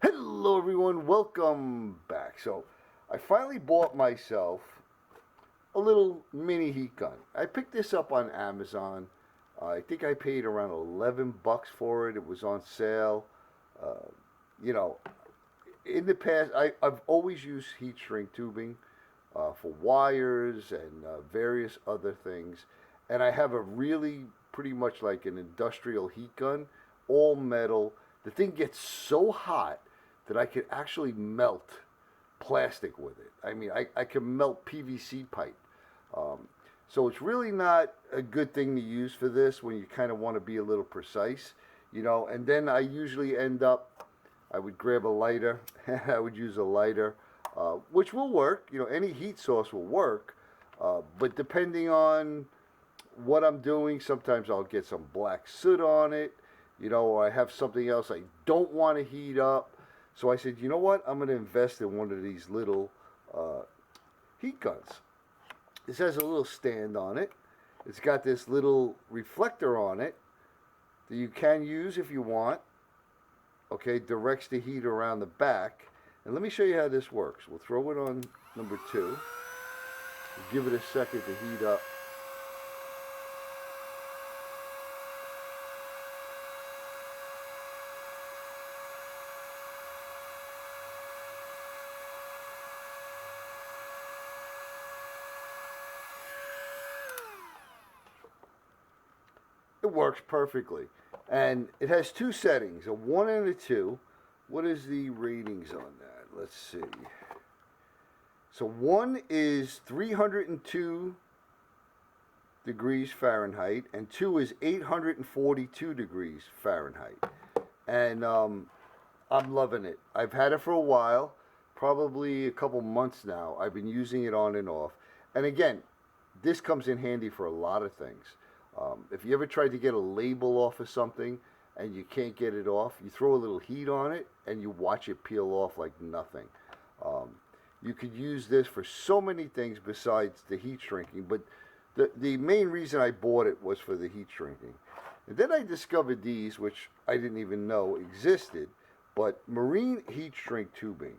Hello everyone, welcome back. So I finally bought myself a little mini heat gun. I picked this up on Amazon. I think I paid around 11 bucks for it. It was on sale. Uh, you know, in the past, I've always used heat shrink tubing for wires and various other things. And I have a really pretty much like an industrial heat gun, all metal. The thing gets so hot that I can actually melt plastic with it. I mean, I can melt PVC pipe. Um, so it's really not a good thing to use for this when you kind of want to be a little precise, you know. And then I usually end up, I would grab a lighter, I would use a lighter, which will work. You know, any heat source will work, but depending on what I'm doing, sometimes I'll get some black soot on it, you know, or I have something else I don't want to heat up. So I said, you know what? I'm going to invest in one of these little uh, heat guns. This has a little stand on it. It's got this little reflector on it that you can use if you want. Okay, directs the heat around the back. And let me show you how this works. We'll throw it on number 2. We'll give it a second to heat up. It works perfectly. And it has 2 settings, a 1 and a 2. What is the ratings on that? Let's see. So 1 is 302 degrees Fahrenheit, and 2 is 842 degrees Fahrenheit. And I'm loving it. I've had it for a while, probably a couple months now. I've been using it on and off. And again, this comes in handy for a lot of things. If you ever tried to get a label off of something and you can't get it off, you throw a little heat on it and you watch it peel off like nothing. Um, you could use this for so many things besides the heat shrinking, but the main reason I bought it was for the heat shrinking. And then I discovered these, which I didn't even know existed, but marine heat shrink tubing.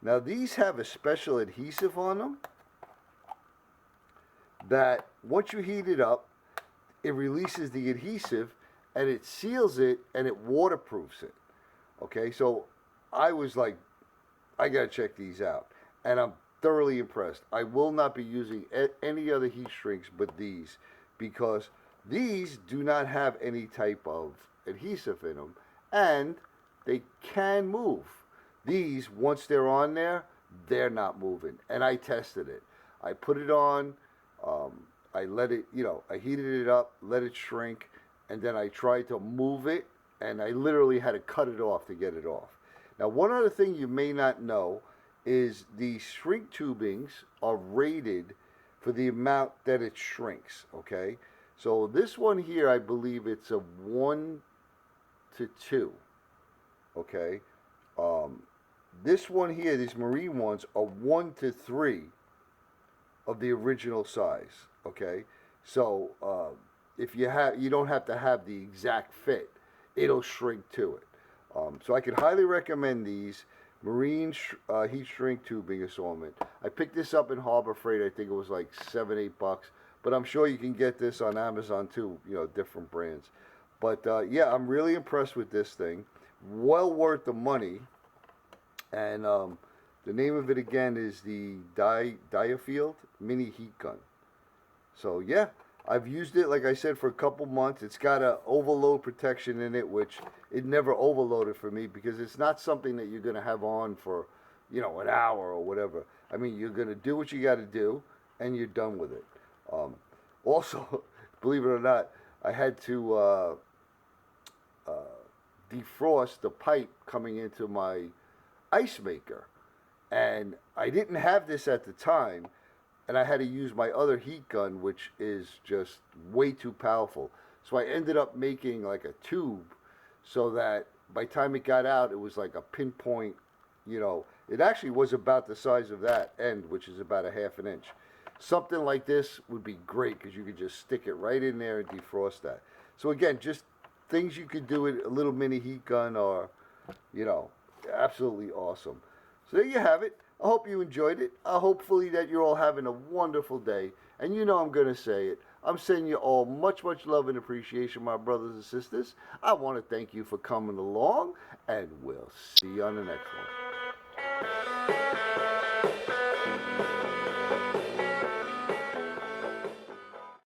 Now these have a special adhesive on them that once you heat it up, it releases the adhesive and it seals it and it waterproofs it. Okay, so I was like, I gotta check these out, and I'm thoroughly impressed. I will not be using any other heat shrinks but these because these do not have any type of adhesive in them and they can move. These, once they're on there, they're not moving. And I tested it. I put it on, I let it, you know, I heated it up, let it shrink, and then I tried to move it, and I literally had to cut it off to get it off. Now, one other thing you may not know is the shrink tubings are rated for the amount that it shrinks, okay? So this one here, I believe it's a 1 to 2, okay? This one here, these marine ones, are 1 to 3 of the original size, okay? So if you have, you don't have to have the exact fit. It'll shrink to it. So I could highly recommend these marine heat shrink tubing assortment. I picked this up in Harbor Freight. I think it was like 7, 8 bucks. But I'm sure you can get this on Amazon too. You know, different brands. But yeah, I'm really impressed with this thing. Well worth the money. And the name of it again is the Diofield Mini Heat Gun. So yeah, I've used it, like I said, for a couple months. It's got a overload protection in it, which it never overloaded for me because it's not something that you're going to have on for, you know, an hour or whatever. I mean, you're going to do what you got to do, and you're done with it. Also, believe it or not, I had to defrost the pipe coming into my ice maker. And I didn't have this at the time, and I had to use my other heat gun, which is just way too powerful. So I ended up making like a tube so that by the time it got out, it was like a pinpoint, you know, it actually was about the size of that end, which is about a half an inch. something like this would be great because you could just stick it right in there and defrost that. So again, just things you could do with a little mini heat gun are, you know, absolutely awesome. So there you have it. I hope you enjoyed it. Hopefully that you're all having a wonderful day. And you know I'm going to say it. I'm sending you all much, much love and appreciation, my brothers and sisters. I want to thank you for coming along, and we'll see you on the next one.